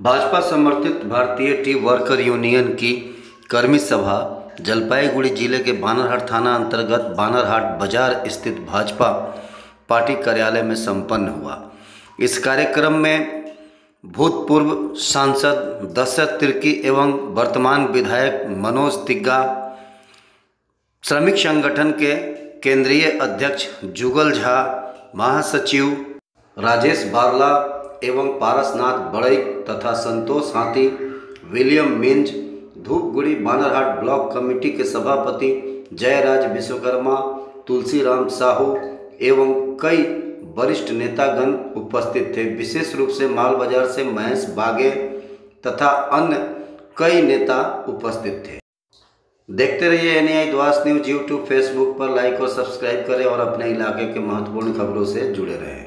भाजपा समर्थित भारतीय T worker union की कर्मी सभा जलपाईगुड़ी जिले के बानरहाट थाना अंतर्गत बानरहाट बाजार स्थित भाजपा पार्टी कार्यालय में संपन्न हुआ। इस कार्यक्रम में भूतपूर्व सांसद दशरथ तिर्की एवं वर्तमान विधायक मनोज तिग्गा, श्रमिक संगठन के केंद्रीय अध्यक्ष जुगल झा, महासचिव राजेश बारला एवं पारसनाथ बड़ई तथा Santosh Hathi, William Minz, Dhupguri Banarhat block committee के सभापति जयराज विश्वकर्मा, तुलसीराम साहू एवं कई वरिष्ठ नेतागण उपस्थित थे। विशेष रूप से माल बाजार से महेश बागे तथा अन्य कई नेता उपस्थित थे। देखते रहिए NAI द्वास न्यूज यूट्यूब, फेसबुक पर लाइक और सब्सक्राइब करें और अपने इलाके के महत्वपूर्ण खबरों से जुड़े रहें।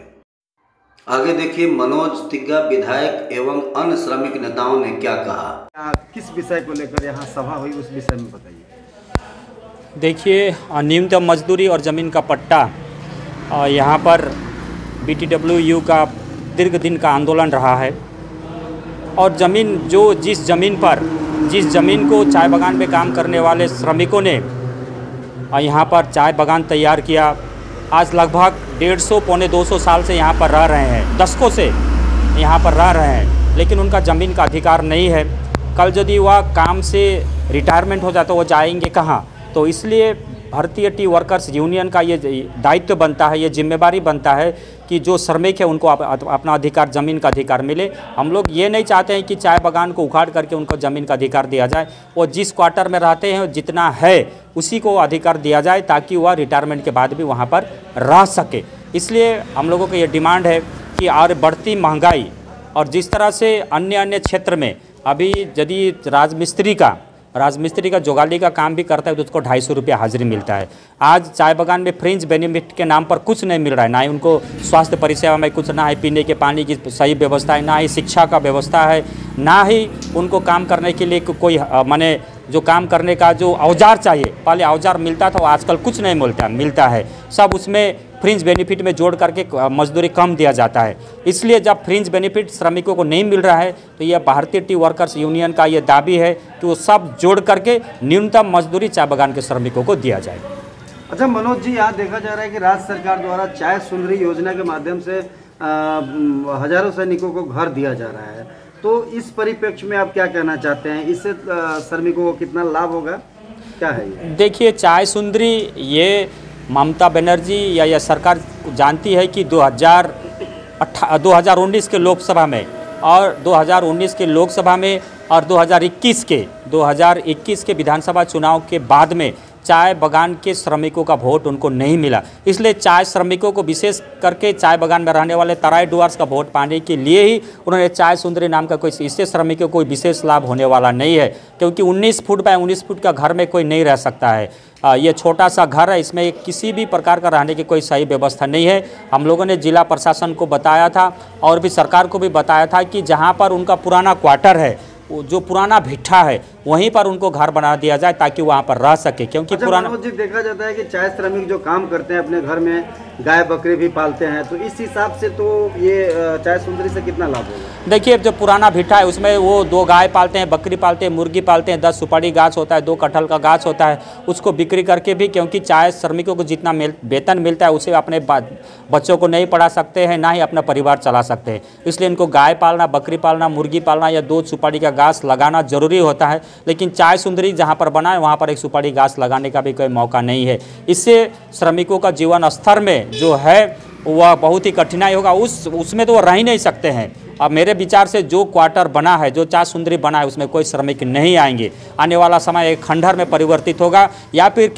आगे देखिए मनोज तिग्गा विधायक एवं अन्य श्रमिक नेताओं ने क्या कहा। किस विषय को लेकर यहाँ सभा हुई, उस विषय में बताइए। देखिए, न्यूनतम मजदूरी और ज़मीन का पट्टा, यहाँ पर BTWU का दीर्घ दिन का आंदोलन रहा है और जिस ज़मीन को चाय बागान में काम करने वाले श्रमिकों ने यहाँ पर चाय बागान तैयार किया। आज लगभग 150 पौने 200 साल से यहाँ पर रह रहे हैं, दशकों से यहाँ पर रह रहे हैं, लेकिन उनका ज़मीन का अधिकार नहीं है। कल यदि वह काम से रिटायरमेंट हो जाए तो वो जाएंगे कहाँ। तो इसलिए भारतीय टी वर्कर्स यूनियन का ये दायित्व बनता है, ये जिम्मेदारी बनता है कि जो श्रमिक है उनको अपना अधिकार, ज़मीन का अधिकार मिले। हम लोग ये नहीं चाहते हैं कि चाय बागान को उखाड़ करके उनको ज़मीन का अधिकार दिया जाए। वो जिस क्वार्टर में रहते हैं जितना है उसी को अधिकार दिया जाए ताकि वह रिटायरमेंट के बाद भी वहाँ पर रह सके। इसलिए हम लोगों का ये डिमांड है कि और बढ़ती महंगाई और जिस तरह से अन्य क्षेत्र में अभी यदि राजमिस्त्री का जोगाली का काम भी करता है तो उसको 250 रुपया हाजिरी मिलता है। आज चाय बागान में फ्रिंज बेनिफिट के नाम पर कुछ नहीं मिल रहा है, ना ही उनको स्वास्थ्य परिसेवा में कुछ, ना ही पीने के पानी की सही व्यवस्था है, ना ही शिक्षा का व्यवस्था है, ना ही उनको काम करने के लिए कोई माने जो काम करने का जो औजार चाहिए, पहले औजार मिलता था, वो आजकल कुछ नहीं मिलता है। सब उसमें फ्रिंज बेनिफिट में जोड़ करके मजदूरी कम दिया जाता है। इसलिए जब फ्रिंज बेनिफिट श्रमिकों को नहीं मिल रहा है तो यह भारतीय टी वर्कर्स यूनियन का ये दाबी है कि वो सब जोड़ करके न्यूनतम मजदूरी चाय बागान के श्रमिकों को दिया जाए। अच्छा मनोज जी, यहाँ देखा जा रहा है कि राज्य सरकार द्वारा चाय सुंदरी योजना के माध्यम से हजारों सैनिकों को घर दिया जा रहा है, तो इस परिप्रेक्ष्य में आप क्या कहना चाहते हैं? इससे श्रमिकों को कितना लाभ होगा, क्या है ये? देखिए, चाय सुंदरी ये ममता बनर्जी या सरकार जानती है कि 2019 के लोकसभा में और 2019 के लोकसभा में और 2021 के विधानसभा चुनाव के बाद में चाय बागान के श्रमिकों का वोट उनको नहीं मिला। इसलिए चाय श्रमिकों को, विशेष करके चाय बागान में रहने वाले तराई डुअर्स का वोट पाने के लिए ही उन्होंने चाय सुंदरी नाम का इससे श्रमिकों को कोई विशेष लाभ होने वाला नहीं है, क्योंकि 19 फुट बाय 19 फुट का घर में कोई नहीं रह सकता है। ये छोटा सा घर है, इसमें किसी भी प्रकार का रहने की कोई सही व्यवस्था नहीं है। हम लोगों ने जिला प्रशासन को बताया था और भी सरकार को भी बताया था कि जहाँ पर उनका पुराना क्वार्टर है, जो पुराना भिट्ठा है, वहीं पर उनको घर बना दिया जाए ताकि वहाँ पर रह सके, क्योंकि पुराना जी देखा जाता है कि चाय श्रमिक जो काम करते हैं अपने घर में गाय बकरी भी पालते हैं, तो इस हिसाब से तो ये चाय सुंदरी से कितना लाभ होगा? देखिए, जो पुराना भिट्ठा है उसमें वो 2 गाय पालते हैं, बकरी पालते हैं, मुर्गी पालते हैं, 10 सुपारी गाछ होता है, 2 कटहल का गाछ होता है, उसको बिक्री करके भी, क्योंकि चाय श्रमिकों को जितना वेतन मिलता है उसे अपने बच्चों को नहीं पढ़ा सकते हैं, ना ही अपना परिवार चला सकते हैं। इसलिए इनको गाय पालना, बकरी पालना, मुर्गी पालना या 2 सुपारी का गाछ लगाना जरूरी होता है। लेकिन चाय सुंदरी जहाँ पर बना है वहाँ पर एक सुपारी गाछ लगाने का भी कोई मौका नहीं है। इससे श्रमिकों का जीवन स्तर में जो है वह बहुत ही कठिनाई होगा, उसमें तो वो रह ही नहीं सकते हैं। अब मेरे विचार से जो क्वार्टर बना है, जो चाय सुंदरी बना है, उसमें कोई श्रमिक नहीं आएंगे। आने वाला समय एक खंडहर में परिवर्तित होगा या फिर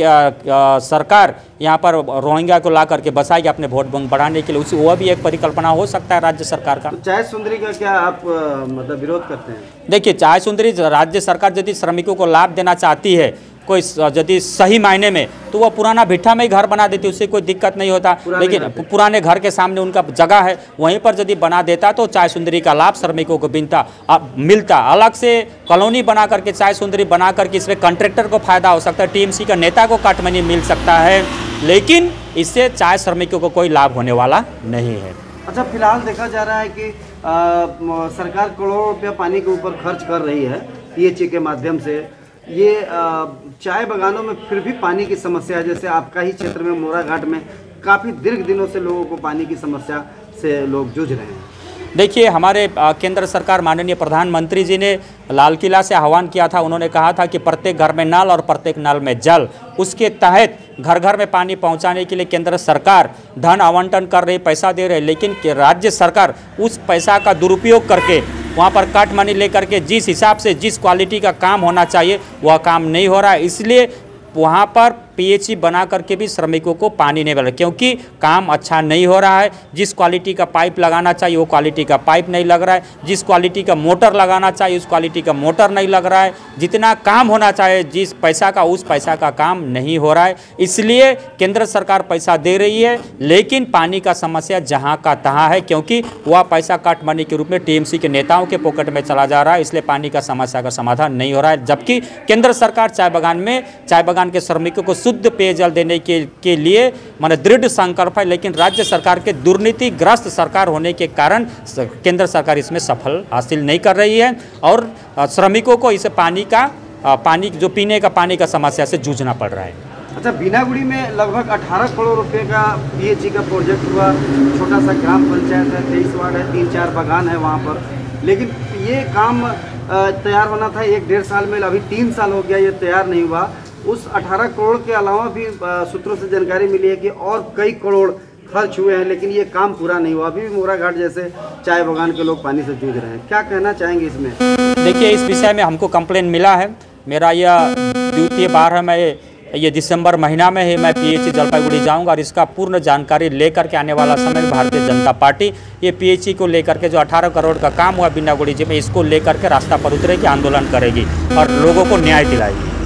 सरकार यहाँ पर रोहिंग्या को ला करके बसाएगी अपने वोट बैंक बढ़ाने के लिए। वह भी एक परिकल्पना हो सकता है राज्य सरकार का। तो चाय सुंदरी का क्या आप मतलब विरोध करते हैं? देखिए, चाय सुंदरी राज्य सरकार यदि श्रमिकों को लाभ देना चाहती है कोई यदि सही मायने में, तो वह पुराना भिट्ठा में ही घर बना देती, उससे कोई दिक्कत नहीं होता। लेकिन पुराने घर के सामने उनका जगह है, वहीं पर यदि बना देता तो चाय सुंदरी का लाभ श्रमिकों को मिलता। अलग से कॉलोनी बना करके चाय सुंदरी बना करके इसमें कॉन्ट्रैक्टर को फायदा हो सकता है, TMC का नेता को कट मनी मिल सकता है, लेकिन इससे चाय श्रमिकों को कोई लाभ होने वाला नहीं है। अच्छा, फिलहाल देखा जा रहा है कि सरकार करोड़ों रुपया पानी के ऊपर खर्च कर रही है पीएचई के माध्यम से। ये चाय बागानों में फिर भी पानी की समस्या है, जैसे आपका ही क्षेत्र में मोरा घाट में काफ़ी दीर्घ दिनों से लोगों को पानी की समस्या से लोग जूझ रहे हैं। देखिए, हमारे केंद्र सरकार माननीय प्रधानमंत्री जी ने लाल किला से आह्वान किया था। उन्होंने कहा था कि प्रत्येक घर में नल और प्रत्येक नल में जल। उसके तहत घर घर में पानी पहुंचाने के लिए केंद्र सरकार धन आवंटन कर रही, पैसा दे रही, लेकिन राज्य सरकार उस पैसा का दुरुपयोग करके वहाँ पर कट मनी लेकर के जिस हिसाब से जिस क्वालिटी का काम होना चाहिए वह काम नहीं हो रहा है। इसलिए वहाँ पर पीएचई बना करके भी श्रमिकों को पानी नहीं मिल रहा, क्योंकि काम अच्छा नहीं हो रहा है। जिस क्वालिटी का पाइप लगाना चाहिए वो क्वालिटी का पाइप नहीं लग रहा है, जिस क्वालिटी का मोटर लगाना चाहिए उस क्वालिटी का मोटर नहीं लग रहा है, जितना काम होना चाहिए जिस पैसा का उस पैसा का काम नहीं हो रहा है। इसलिए केंद्र सरकार पैसा दे रही है, लेकिन पानी का समस्या जहाँ का तहाँ है, क्योंकि वह पैसा कट मनी के रूप में टीएमसी के नेताओं के पॉकेट में चला जा रहा है। इसलिए पानी का समस्या का समाधान नहीं हो रहा है, जबकि केंद्र सरकार चाय बागान के श्रमिकों को शुद्ध पेयजल देने के लिए माने दृढ़ संकल्प है, लेकिन राज्य सरकार के दुर्नीतिग्रस्त सरकार होने के कारण केंद्र सरकार इसमें सफल हासिल नहीं कर रही है और श्रमिकों को इस पानी जो पीने का पानी का समस्या से जूझना पड़ रहा है। अच्छा, बीनागुड़ी में लगभग 18 करोड़ रुपए का पीएचई का प्रोजेक्ट हुआ। छोटा सा ग्राम पंचायत है, 23 वार्ड है, 3-4 बागान है वहाँ पर, लेकिन ये काम तैयार होना था 1-1.5 साल में, अभी 3 साल हो गया ये तैयार नहीं हुआ। उस 18 करोड़ के अलावा भी सूत्रों से जानकारी मिली है कि और कई करोड़ खर्च हुए हैं, लेकिन ये काम पूरा नहीं हुआ। अभी भी मोरा घाट जैसे चाय बागान के लोग पानी से जूझ रहे हैं। क्या कहना चाहेंगे इसमें? देखिए, इस विषय में हमको कंप्लेन मिला है। मेरा यह द्वितीय बार है, मैं ये दिसंबर महीना में ही मैं पीएचई जलपाईगुड़ी जाऊंगा और इसका पूर्ण जानकारी लेकर के आने वाला समय में भारतीय जनता पार्टी ये पीएचई को लेकर के जो 18 करोड़ का काम हुआ बीनागुड़ी जी में, इसको लेकर के रास्ता पर उतरेगी, आंदोलन करेगी और लोगों को न्याय दिलाएगी।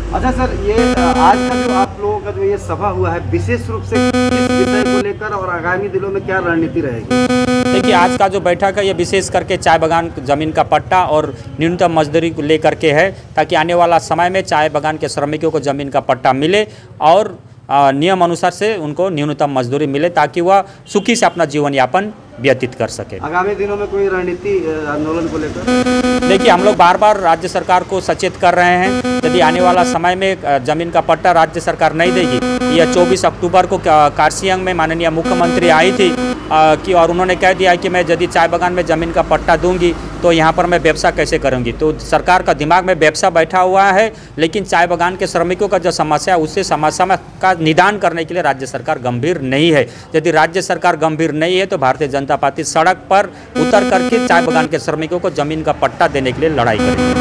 अच्छा सर, ये आज का जो आप लोगों का जो ये सभा हुआ है, विशेष रूप से किस विषय को लेकर और आगामी दिनों में क्या रणनीति रहेगी? देखिए, आज का जो बैठक है ये विशेष करके चाय बागान जमीन का पट्टा और न्यूनतम मजदूरी को लेकर के है, ताकि आने वाला समय में चाय बागान के श्रमिकों को जमीन का पट्टा मिले और नियम अनुसार से उनको न्यूनतम मजदूरी मिले, ताकि वह सुखी से अपना जीवन यापन व्यतीत कर सके। आगामी दिनों में कोई रणनीति आंदोलन को लेकर? देखिए, हम लोग बार बार राज्य सरकार को सचेत कर रहे हैं। यदि आने वाला समय में जमीन का पट्टा राज्य सरकार नहीं देगी, यह 24 अक्टूबर को कारसियांग में माननीय मुख्यमंत्री आई थी कि और उन्होंने कह दिया कि मैं यदि चाय बागान में ज़मीन का पट्टा दूंगी तो यहाँ पर मैं व्यवसाय कैसे करूँगी। तो सरकार का दिमाग में व्यवसाय बैठा हुआ है, लेकिन चाय बागान के श्रमिकों का जो समस्या है उससे समस्या का निदान करने के लिए राज्य सरकार गंभीर नहीं है। यदि राज्य सरकार गंभीर नहीं है तो भारतीय जनता पार्टी सड़क पर उतर करके चाय बागान के श्रमिकों को ज़मीन का पट्टा देने के लिए लड़ाई करेगी।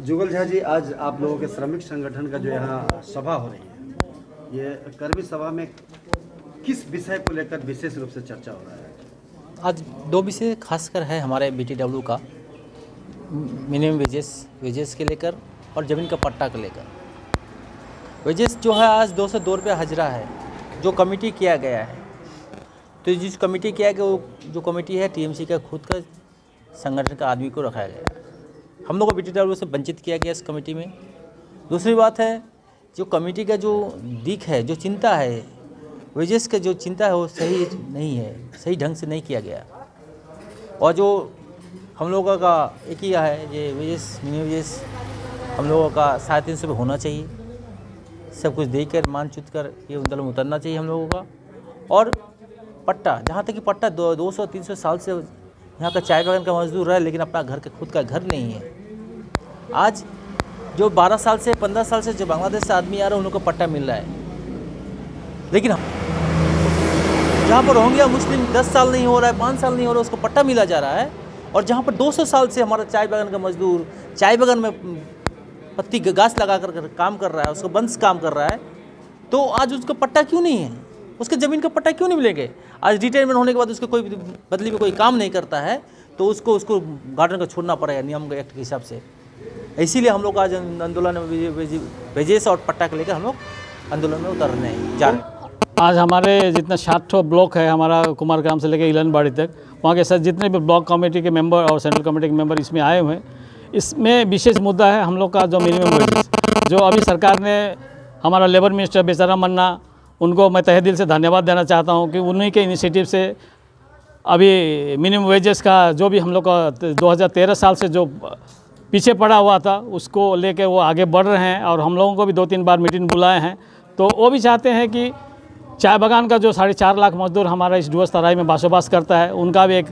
जुगल झा जी, आज आप लोगों के श्रमिक संगठन का जो यहाँ सभा हो रही है, ये कर्मी सभा में किस विषय को लेकर विशेष रूप से चर्चा हो रहा है? आज 2 विषय खासकर है हमारे बीटीडब्ल्यू का, मिनिमम वेजेस के लेकर और ज़मीन का पट्टा को लेकर। वेजेस जो है आज 202 रुपये हजरा है, जो कमेटी किया गया है। तो जिस कमेटी किया गया वो जो कमेटी है टीएमसी का खुद का संगठन का आदमी को रखा गया। हम लोग को बीटीडब्ल्यू से वंचित किया गया इस कमेटी में। दूसरी बात है, जो कमेटी का जो दिख है, जो चिंता है, वेजेस का जो चिंता है वो सही नहीं है, सही ढंग से नहीं किया गया। और जो हम लोगों का एक ही है, ये वेजेस मिनिमम वेजेस हम लोगों का 350 रुपये होना चाहिए। सब कुछ देकर मान चुत कर ये आंदोलन उतरना चाहिए हम लोगों का। और पट्टा, जहाँ तक कि पट्टा 200-300 साल से यहाँ का चाय बागान का मजदूर रहा है, लेकिन अपना घर का खुद का घर नहीं है। आज जो 12 साल से 15 साल से जो बांग्लादेश से आदमी आ रहा है उन लोगों को पट्टा मिल रहा है, लेकिन जहाँ पर रोहिंग्या मुस्लिम 10 साल नहीं हो रहा है, 5 साल नहीं हो रहा है, उसको पट्टा मिला जा रहा है। और जहाँ पर 200 साल से हमारा चाय बागान का मजदूर चाय बागान में पत्ती गाछ लगा कर काम कर रहा है, उसको बंस काम कर रहा है, तो आज उसको पट्टा क्यों नहीं है? उसके ज़मीन का पट्टा क्यों नहीं मिलेंगे? आज रिटायरमेंट होने के बाद उसको कोई बदली में कोई काम नहीं करता है तो उसको गार्डन को छोड़ना पड़ेगा नियम के एक्ट के हिसाब से। इसीलिए हम लोग आज आंदोलन में वेजेस और पट्टा को लेकर हम लोग आंदोलन में उतर रहे हैं जा रहे हैं। आज हमारे जितना 60 ब्लॉक है हमारा कुमारग्राम से लेकर इलनबाड़ी तक, वहाँ के साथ जितने भी ब्लॉक कमेटी के मेंबर और सेंट्रल कमेटी के मेंबर इसमें आए हुए हैं। इसमें विशेष मुद्दा है हम लोग का जो मिनिमम वेजेस, जो अभी सरकार ने हमारा लेबर मिनिस्टर बेचारा मन्ना उनको मैं तहे दिल से धन्यवाद देना चाहता हूँ कि उन्हीं के इनिशिएटिव से अभी मिनिमम वेजेस का जो भी हम लोग का 2013 साल से जो पीछे पड़ा हुआ था उसको लेके वो आगे बढ़ रहे हैं। और हम लोगों को भी 2-3 बार मीटिंग बुलाए हैं, तो वो भी चाहते हैं कि चाय बागान का जो 4.5 लाख मजदूर हमारा इस डुअर्स तराई में बसोबास करता है उनका भी एक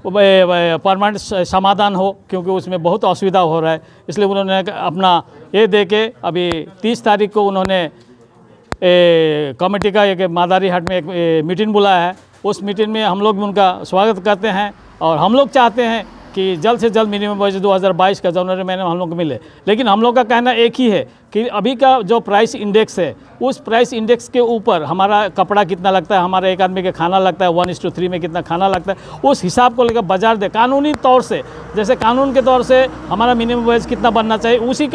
परमानेंट समाधान हो, क्योंकि उसमें बहुत असुविधा हो रहा है। इसलिए उन्होंने अपना ये दे के अभी 30 तारीख को उन्होंने कमेटी का एक मादारी हाट में एक मीटिंग बुलाया है। उस मीटिंग में हम लोग भी उनका स्वागत करते हैं और हम लोग चाहते हैं कि जल्द से जल्द मिनिमम वेज 2022 का जनवरी महीने में हम लोग को मिले। लेकिन हम लोग का कहना एक ही है कि अभी का जो प्राइस इंडेक्स है उस प्राइस इंडेक्स के ऊपर हमारा कपड़ा कितना लगता है, हमारा एक आदमी के खाना लगता है 1:3 में कितना खाना लगता है, उस हिसाब को लेकर बाजार दे कानूनी तौर से, जैसे कानून के तौर से हमारा मिनिमम वेज कितना बनना चाहिए उसी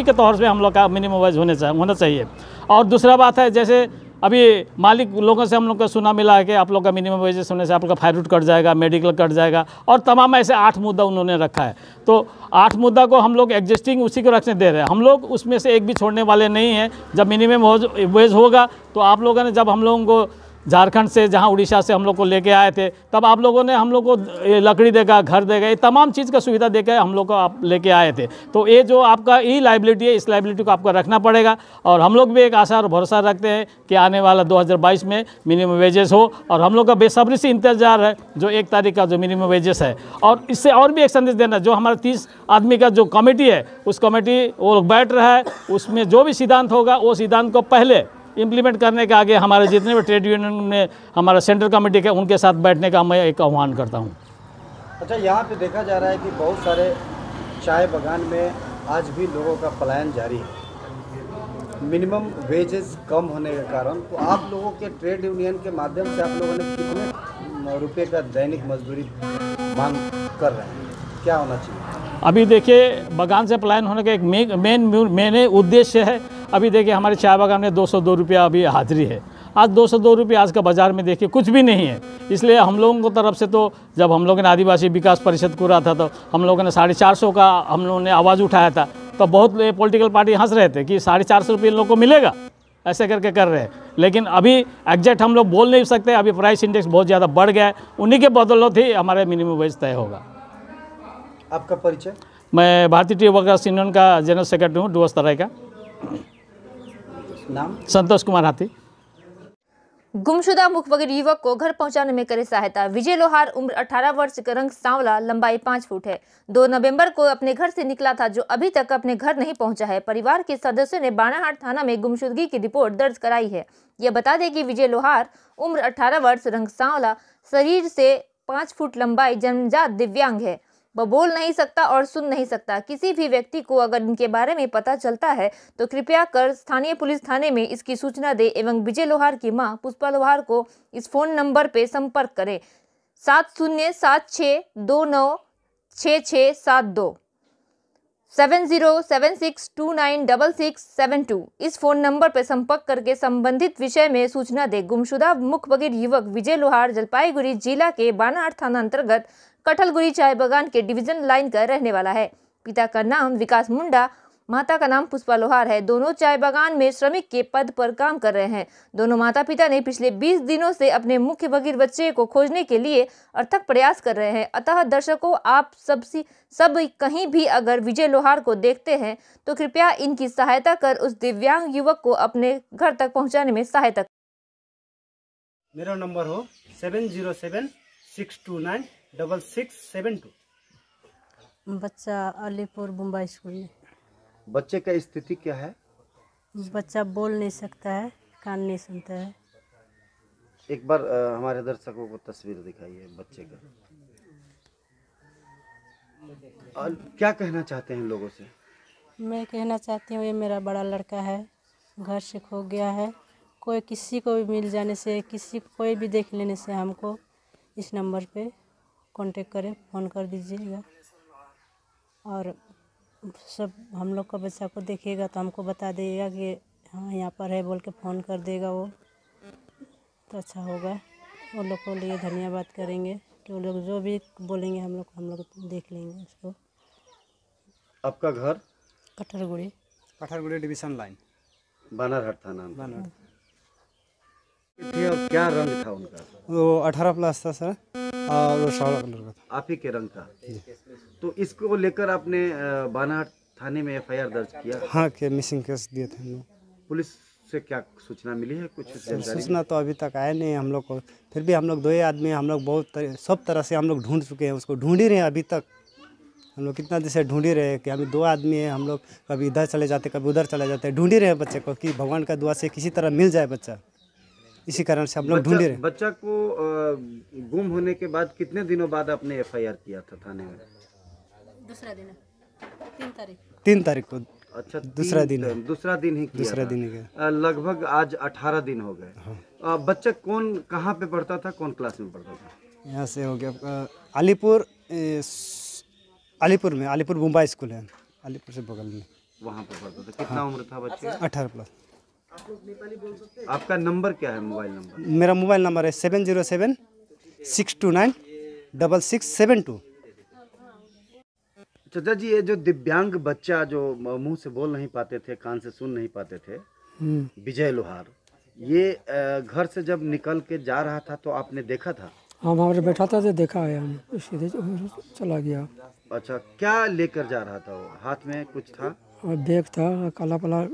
के तौर से हम लोग का मिनिमम वेज होना चाहिए। और दूसरा बात है, जैसे अभी मालिक लोगों से हम लोग का सुना मिला है कि आप लोग का मिनिमम वेजेस होने से आप लोग का फायर रूट कट जाएगा, मेडिकल कट जाएगा और तमाम ऐसे 8 मुद्दा उन्होंने रखा है। तो 8 मुद्दा को हम लोग एग्जिस्टिंग उसी को रखने दे रहे हैं, हम लोग उसमें से एक भी छोड़ने वाले नहीं हैं। जब मिनिमम वेज होगा तो आप लोगों ने, जब हम लोगों को झारखंड से, जहां उड़ीसा से हम लोग को लेके आए थे, तब आप लोगों ने हम लोग को लकड़ी देगा, घर देगा, ये तमाम चीज़ का सुविधा देकर हम लोग को आप लेके आए थे। तो ये जो आपका ई लाइबिलिटी है, इस लाइबिलिटी को आपको रखना पड़ेगा। और हम लोग भी एक आशा और भरोसा रखते हैं कि आने वाला 2022 में मिनिमम वेजेस हो, और हम लोग का बेसब्री से इंतजार है जो 1 तारीख का जो मिनिमम वेजेस है। और इससे और भी एक संदेश देना, जो हमारा 30 आदमी का जो कमेटी है, उस कमेटी वो लोग बैठ रहा है, उसमें जो भी सिद्धांत होगा वो सिद्धांत को पहले इम्प्लीमेंट करने के आगे हमारे जितने भी ट्रेड यूनियन में हमारा सेंट्रल कमेटी के उनके साथ बैठने का मैं एक आह्वान करता हूँ। अच्छा, यहाँ पे देखा जा रहा है कि बहुत सारे चाय बागान में आज भी लोगों का पलायन जारी है मिनिमम वेजेस कम होने के कारण। तो आप लोगों के ट्रेड यूनियन के माध्यम से आप लोगों ने कितने रुपए का दैनिक मजदूरी मांग कर रहे हैं, क्या होना चाहिए? अभी देखिए, बागान से पलायन होने का एक मेन उद्देश्य है। अभी देखिए, हमारे चाय बागान में 202 रुपया अभी हाजिरी है। आज 202 रुपये आज का बाज़ार में देखिए कुछ भी नहीं है। इसलिए हम लोगों को तरफ से, तो जब हम लोगों ने आदिवासी विकास परिषद को रहा था तो हम लोगों ने 450 का हम लोगों ने आवाज़ उठाया था। तो बहुत पॉलिटिकल पार्टी हंस रहे थे कि 450 रुपये इन लोग को मिलेगा, ऐसे करके कर रहे हैं। लेकिन अभी एग्जैक्ट हम लोग बोल नहीं सकते, अभी प्राइस इंडेक्स बहुत ज़्यादा बढ़ गया है, उन्हीं के बदौलत ही हमारे मिनिमम वेज तय होगा। आपका परिचय? मैं भारतीय टी वर्कर्स यूनियन का जनरल सेक्रेटरी हूँ, डुअर्स तराई का। नाम? संतोष कुमार हाथी। गुमशुदा मुखबिर युवक को घर पहुंचाने में करे सहायता। विजय लोहार, उम्र 18 वर्ष, रंग सांवला, लंबाई 5 फुट है। 2 नवंबर को अपने घर से निकला था, जो अभी तक अपने घर नहीं पहुंचा है। परिवार के सदस्यों ने बानाहाट थाना में गुमशुदगी की रिपोर्ट दर्ज कराई है। यह बता दें कि विजय लोहार, उम्र 18 वर्ष, रंग सांवला, शरीर से 5 फुट लंबाई, जन्मजात दिव्यांग है। वह बोल नहीं सकता और सुन नहीं सकता। किसी भी व्यक्ति को अगर इनके बारे में पता चलता है तो कृपया कर स्थानीय पुलिस थाने में इसकी सूचना दे एवं विजय लोहार की मां पुष्पा लोहार को इस फोन नंबर पर संपर्क करें 7076296672 7076296672। इस फोन नंबर पर संपर्क करके संबंधित विषय में सूचना दे। गुमशुदा मुखबिर युवक विजय लोहार जलपाईगुड़ी जिला के बानाहाट थाना अंतर्गत कटलगुड़ी चाय बागान के डिवीजन लाइन का रहने वाला है। पिता का नाम विकास मुंडा, माता का नाम पुष्पा लोहार है। दोनों चाय बागान में श्रमिक के पद पर काम कर रहे हैं। दोनों माता पिता ने पिछले 20 दिनों से अपने मुख्य बगीर बच्चे को खोजने के लिए अथक प्रयास कर रहे हैं। अतः दर्शकों, आप सब कहीं भी अगर विजय लोहार को देखते हैं तो कृपया इनकी सहायता कर उस दिव्यांग युवक को अपने घर तक पहुँचाने में सहायता। मेरा नंबर हो 7076296672। बच्चा अलीपुर मुंबई स्कूल में। बच्चे का स्थिति क्या है? बच्चा बोल नहीं सकता है, कान नहीं सुनता है। एक बार हमारे दर्शकों को तस्वीर दिखाइए बच्चे का। क्या कहना चाहते हैं लोगों से? मैं कहना चाहती हूँ, ये मेरा बड़ा लड़का है, घर से खो गया है। कोई किसी को भी मिल जाने से, कोई भी देख लेने से हमको इस नंबर पे कांटेक्ट करें, फ़ोन कर दीजिएगा। और सब हम लोग का बच्चा को देखिएगा तो हमको बता दीजिएगा कि हाँ यहाँ पर है बोल के फ़ोन कर देगा वो, तो अच्छा होगा। वो लोग को लिए धन्यवाद करेंगे कि वो लोग जो भी बोलेंगे हम लोग देख लेंगे उसको। आपका घर? कटहरगुड़ी डिवीजन लाइन, बानारहाट थाना। थे और क्या रंग था उनका? वो 18 प्लस था सर, और वो सावला कलर का था। आप ही के रंग था। तो इसको लेकर आपने बानाहाट थाने में एफआईआर दर्ज किया? हाँ, के मिसिंग केस दिए थे हम लोग। पुलिस से क्या सूचना मिली है? कुछ जानकारी? सूचना तो अभी तक आया नहीं हम लोग को, फिर भी हम लोग 2 आदमी, हम लोग सब तरह से हम लोग ढूंढ चुके हैं, उसको ढूंढ ही रहे हैं अभी तक। हम लोग कितना देर से ढूंढ ही रहे हैं कि अभी 2 आदमी हैं, हम लोग कभी इधर चले जाते कभी उधर चले जाते, ढूंढ ही रहे हैं बच्चे को कि भगवान का दुआ से किसी तरह मिल जाए बच्चा। इसी कारण से हम लोग ढूंढ ही रहे हैं। बच्चा को गुम होने के बाद कितने दिनों बाद आपने एफआईआर किया था थाने में? दूसरा दिन 3 तारीख को। अच्छा, दूसरा दिन है। दूसरा दिन ही किया दूसरा था। दिन ही किया। लगभग आज 18 दिन हो गए। हाँ। बच्चा कहाँ पे पढ़ता था, कौन क्लास में पढ़ता था? यहाँ से हो गया अलीपुर में, अलीपुर मुंबई स्कूल है, अलीपुर से बगल में, वहाँ पे पढ़ता था। कितना उम्र था बच्चे? 18 प्लस। आपका नंबर क्या है, मोबाइल नंबर? मेरा मोबाइल नंबर है 707 629 6672। चाचा जी, ये जो दिव्यांग बच्चा जो मुंह से बोल नहीं पाते थे, कान से सुन नहीं पाते थे, विजय लोहार, ये घर से जब निकल के जा रहा था तो आपने देखा था? हाँ, वहाँ पर बैठा था तो देखा है, हम सीधे चला गया। अच्छा, क्या लेकर जा रहा था वो? हाथ में कुछ था? बैग था, काला काला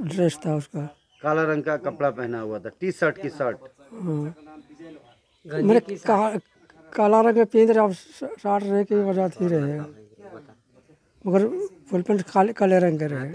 ड्रेस था उसका, काला रंग का कपड़ा पहना हुआ था, टी शर्ट की शर्ट। हाँ, मेरे काला रंग का पहन रहा, शर्ट रहे की वजह थी रहे, मगर फुल पैंट काले रंग के रहे।